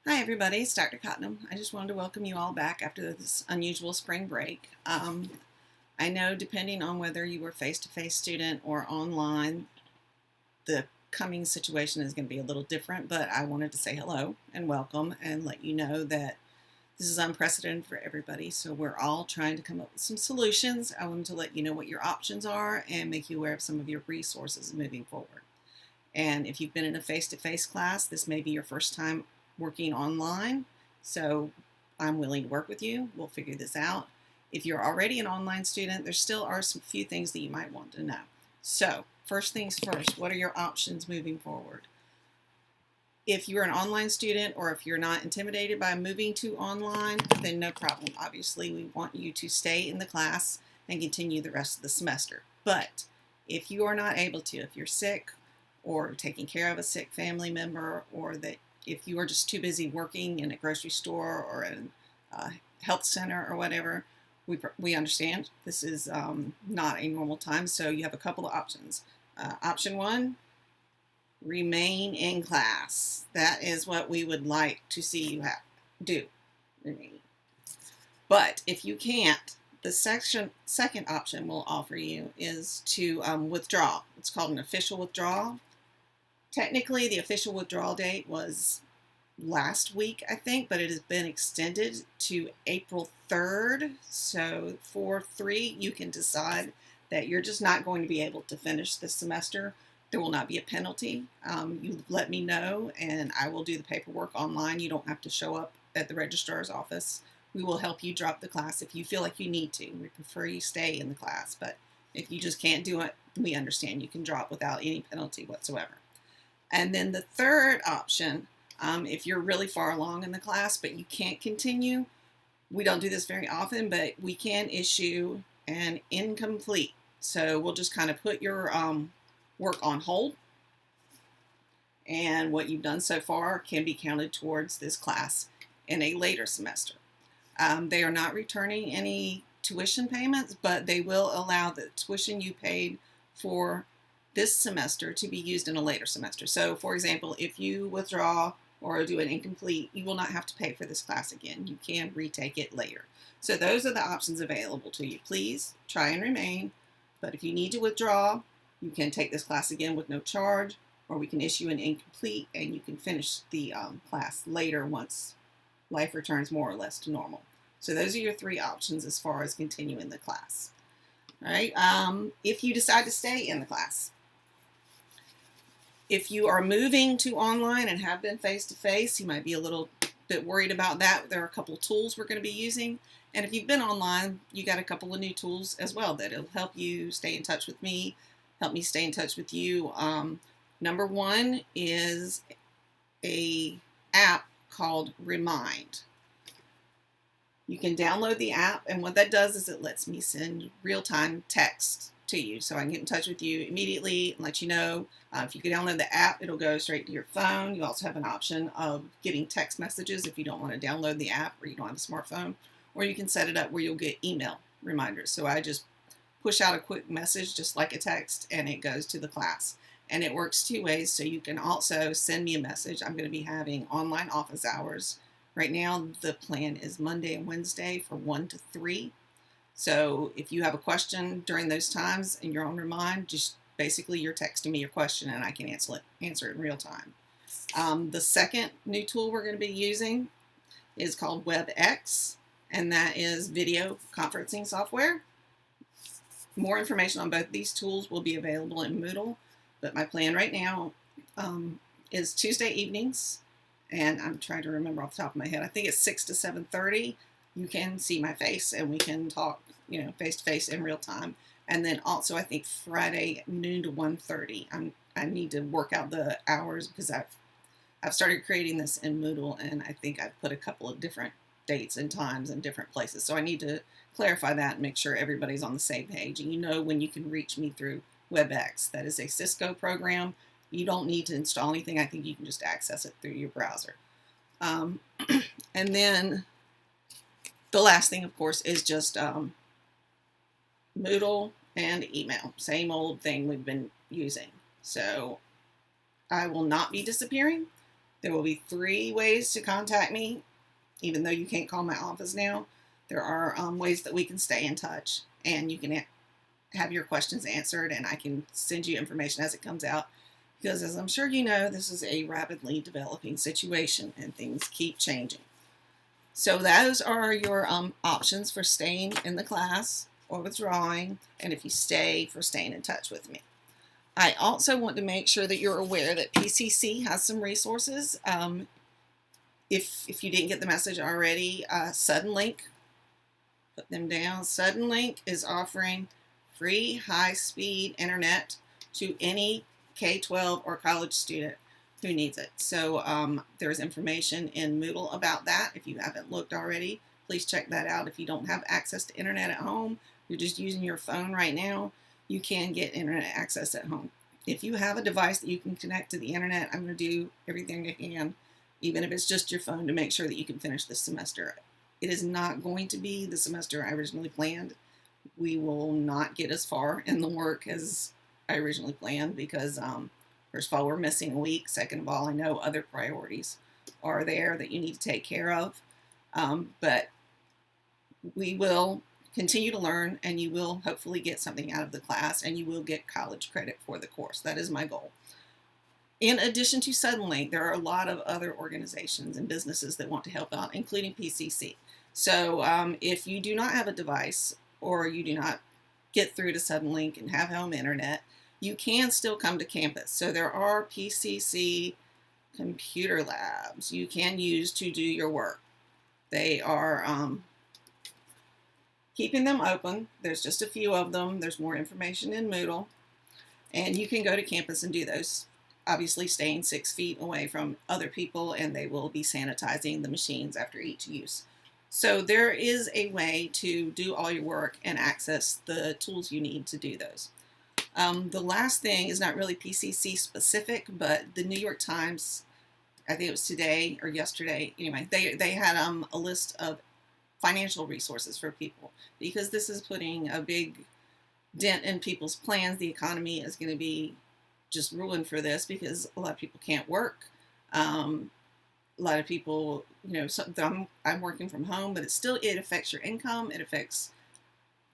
Hi everybody, it's Dr. Cotnam. I just wanted to welcome you all back after this unusual spring break. I know depending on whether you were face-to-face student or online, the coming situation is going to be a little different, but I wanted to say hello and welcome and let you know that this is unprecedented for everybody, so we're all trying to come up with some solutions. I wanted to let you know what your options are and make you aware of some of your resources moving forward. And if you've been in a face-to-face class, this may be your first time working online. So I'm willing to work with you. We'll figure this out. If you're already an online student, there still are some few things that you might want to know. So first things first, what are your options moving forward? If you're an online student or if you're not intimidated by moving to online, then no problem. Obviously, we want you to stay in the class and continue the rest of the semester. But if you are not able to, if you're sick or taking care of a sick family member, or that if you are just too busy working in a grocery store or in a health center or whatever, we understand this is not a normal time. So you have a couple of options. Option one, remain in class. That is what we would like to see you do. Remain. But if you can't, the second option we'll offer you is to withdraw. It's called an official withdrawal. Technically, the official withdrawal date was last week, I think, but it has been extended to April 3rd. So for 3, you can decide that you're just not going to be able to finish this semester. There will not be a penalty. You let me know, and I will do the paperwork online. You don't have to show up at the registrar's office. We will help you drop the class if you feel like you need to. We prefer you stay in the class, but if you just can't do it, we understand. You can drop without any penalty whatsoever. And then the third option, if you're really far along in the class but you can't continue, we don't do this very often, but we can issue an incomplete. So we'll just kind of put your work on hold, and what you've done so far can be counted towards this class in a later semester. They are not returning any tuition payments, but they will allow the tuition you paid for this semester to be used in a later semester. So for example, if you withdraw or do an incomplete, you will not have to pay for this class again. You can retake it later. So those are the options available to you. Please try and remain, but if you need to withdraw, you can take this class again with no charge, or we can issue an incomplete and you can finish the class later once life returns more or less to normal. So those are your 3 options as far as continuing the class. All right. If you decide to stay in the class, if you are moving to online and have been face-to-face, you might be a little bit worried about that. There are a couple of tools we're going to be using. And if you've been online, you got a couple of new tools as well that will help you stay in touch with me, help me stay in touch with you. Number one is a app called Remind. You can download the app, and what that does is it lets me send real-time text to you, so I can get in touch with you immediately and let you know. If you can download the app, it'll go straight to your phone. You also have an option of getting text messages if you don't want to download the app or you don't have a smartphone, or you can set it up where you'll get email reminders. So I just push out a quick message just like a text, and it goes to the class. And it works 2 ways, so you can also send me a message. I'm going to be having online office hours. Right now, the plan is Monday and Wednesday from 1 to 3. So if you have a question during those times and you're on Remind, just basically you're texting me your question and I can answer it in real time. The second new tool we're going to be using is called WebEx, and that is video conferencing software. More information on both these tools will be available in Moodle, but my plan right now is Tuesday evenings, and I'm trying to remember off the top of my head. I think it's 6 to 7:30. You can see my face and we can talk, face to face in real time. And then also I think Friday noon to 1:30. I need to work out the hours because I've started creating this in Moodle, and I think I've put a couple of different dates and times in different places. So I need to clarify that and make sure everybody's on the same page. And when you can reach me through WebEx. That is a Cisco program. You don't need to install anything. I think you can just access it through your browser. And then the last thing, of course, is just Moodle and email. Same old thing we've been using. So I will not be disappearing. There will be 3 ways to contact me, even though you can't call my office now. There are ways that we can stay in touch, and you can have your questions answered, and I can send you information as it comes out. Because as I'm sure you know, this is a rapidly developing situation, and things keep changing. So those are your options for staying in the class or withdrawing, and if you stay, for staying in touch with me. I also want to make sure that you're aware that PCC has some resources. If you didn't get the message already, Suddenlink, put them down. Suddenlink is offering free high-speed internet to any K-12 or college student who needs it. So there's information in Moodle about that. If you haven't looked already, please check that out. If you don't have access to internet at home, you're just using your phone right now, you can get internet access at home. If you have a device that you can connect to the internet, I'm going to do everything I can, even if it's just your phone, to make sure that you can finish this semester. It is not going to be the semester I originally planned. We will not get as far in the work as I originally planned because, first of all, we're missing a week. Second of all, I know other priorities are there that you need to take care of. But we will continue to learn, and you will hopefully get something out of the class, and you will get college credit for the course. That is my goal. In addition to Suddenlink, there are a lot of other organizations and businesses that want to help out, including PCC. So if you do not have a device, or you do not get through to Suddenlink and have home internet, you can still come to campus. So there are PCC computer labs you can use to do your work. They are keeping them open. There's just a few of them. There's more information in Moodle. And you can go to campus and do those, obviously staying 6 feet away from other people, and they will be sanitizing the machines after each use. So there is a way to do all your work and access the tools you need to do those. The last thing is not really PCC specific, but the New York Times, I think it was today or yesterday, anyway, they had a list of financial resources for people, because this is putting a big dent in people's plans. The economy is going to be just ruined for this because a lot of people can't work. A lot of people, I'm working from home, but it affects your income. It affects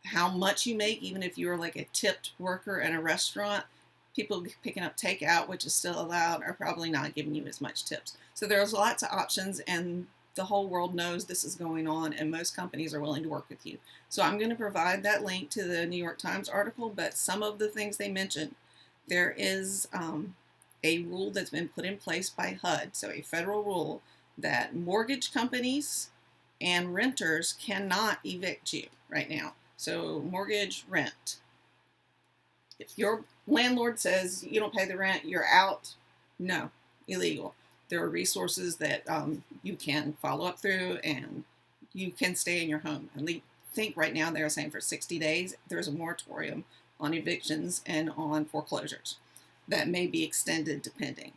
how much you make, even if you're like a tipped worker in a restaurant. People picking up takeout, which is still allowed, are probably not giving you as much tips. So there's lots of options, and the whole world knows this is going on, and most companies are willing to work with you. So I'm going to provide that link to the New York Times article, but some of the things they mentioned, there is a rule that's been put in place by HUD, so a federal rule that mortgage companies and renters cannot evict you right now. So mortgage, rent. If your landlord says you don't pay the rent, you're out, no, illegal. There are resources that you can follow up through, and you can stay in your home. And I think right now they're saying for 60 days, there's a moratorium on evictions and on foreclosures. That may be extended depending.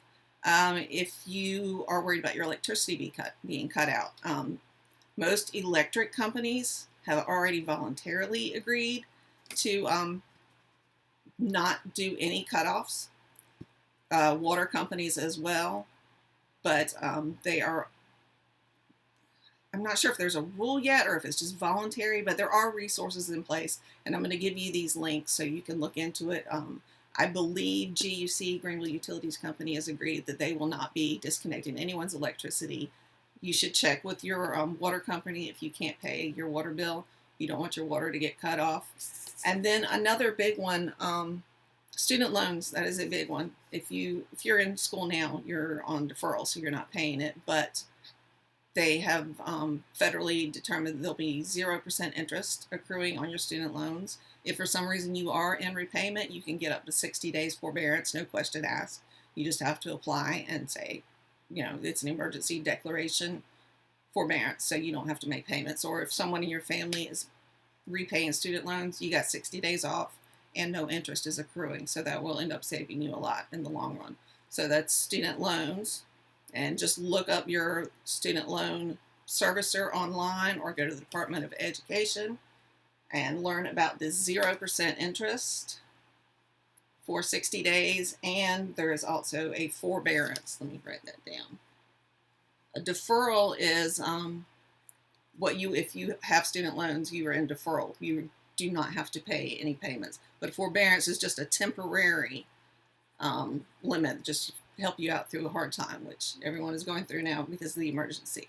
If you are worried about your electricity being cut out, most electric companies have already voluntarily agreed to not do any cutoffs. Water companies as well. But I'm not sure if there's a rule yet or if it's just voluntary, but there are resources in place, and I'm going to give you these links so you can look into it. I believe GUC, Greenville Utilities Company, has agreed that they will not be disconnecting anyone's electricity. You should check with your water company if you can't pay your water bill. You don't want your water to get cut off. And then another big one, student loans. That is a big one. If you're in school now, you're on deferral, so you're not paying it, but they have federally determined that there'll be 0% interest accruing on your student loans. If for some reason you are in repayment, you can get up to 60 days forbearance, no question asked. You just have to apply and say, it's an emergency declaration forbearance, so you don't have to make payments. Or if someone in your family is repaying student loans, you got 60 days off and no interest is accruing. So that will end up saving you a lot in the long run. So that's student loans. And just look up your student loan servicer online or go to the Department of Education and learn about this 0% interest for 60 days. And there is also a forbearance. Let me write that down. A deferral is if you have student loans, you are in deferral. You do not have to pay any payments. But forbearance is just a temporary limit, just to help you out through a hard time, which everyone is going through now because of the emergency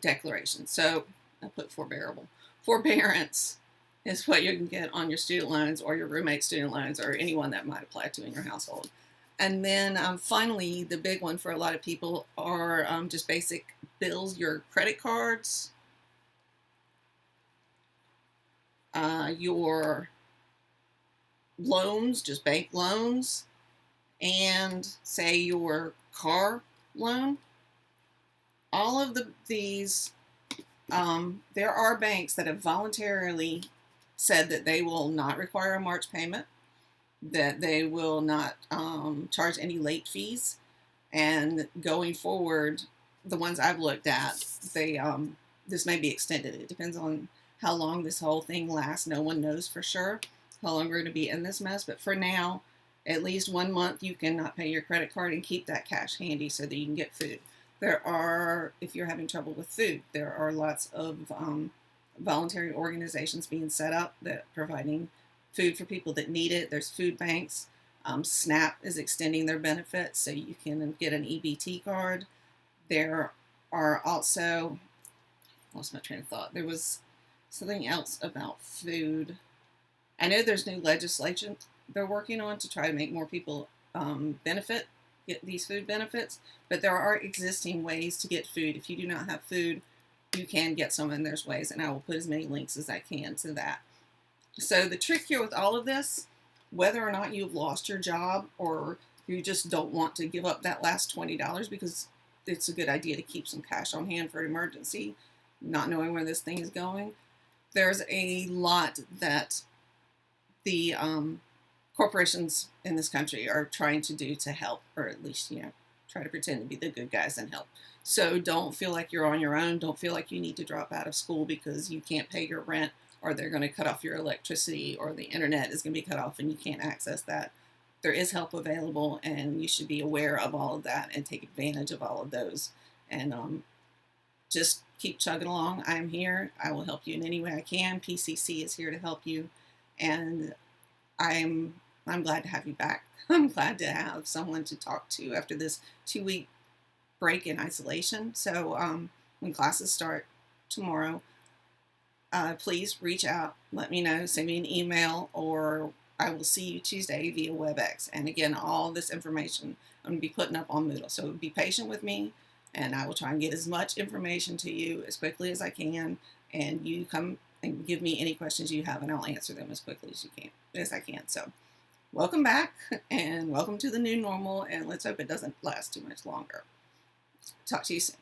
declaration. So I put forbearable. Forbearance is what you can get on your student loans or your roommate's student loans or anyone that might apply to in your household. And then finally, the big one for a lot of people are just basic bills, your credit cards, your loans, just bank loans, and say your car loan. All of these, there are banks that have voluntarily said that they will not require a March payment, that they will not charge any late fees, and going forward, the ones I've looked at, they this may be extended. It depends on how long this whole thing lasts. No one knows for sure how long we're going to be in this mess, but for now, at least 1 month you cannot pay your credit card and keep that cash handy so that you can get food. There are, if you're having trouble with food, there are lots of voluntary organizations being set up that providing food for people that need it. There's food banks. SNAP is extending their benefits so you can get an EBT card. There are also, lost my train of thought. There was something else about food. I know there's new legislation they're working on to try to make more people get these food benefits, but there are existing ways to get food. If you do not have food, you can get some, and there's ways, and I will put as many links as I can to that. So the trick here with all of this, whether or not you've lost your job or you just don't want to give up that last $20 because it's a good idea to keep some cash on hand for an emergency, not knowing where this thing is going, there's a lot that the corporations in this country are trying to do to help, or at least, try to pretend to be the good guys and help. So don't feel like you're on your own. Don't feel like you need to drop out of school because you can't pay your rent, or they're going to cut off your electricity, or the internet is going to be cut off and you can't access that. There is help available, and you should be aware of all of that and take advantage of all of those. And just keep chugging along. I'm here. I will help you in any way I can. PCC is here to help you, and I'm glad to have you back. I'm glad to have someone to talk to after this 2-week break in isolation. So when classes start tomorrow, please reach out, let me know, send me an email, or I will see you Tuesday via WebEx. And again, all this information I'm going to be putting up on Moodle. So be patient with me, and I will try and get as much information to you as quickly as I can. And you come and give me any questions you have, and I'll answer them as quickly as I can. So welcome back, and welcome to the new normal, and let's hope it doesn't last too much longer. Talk to you soon.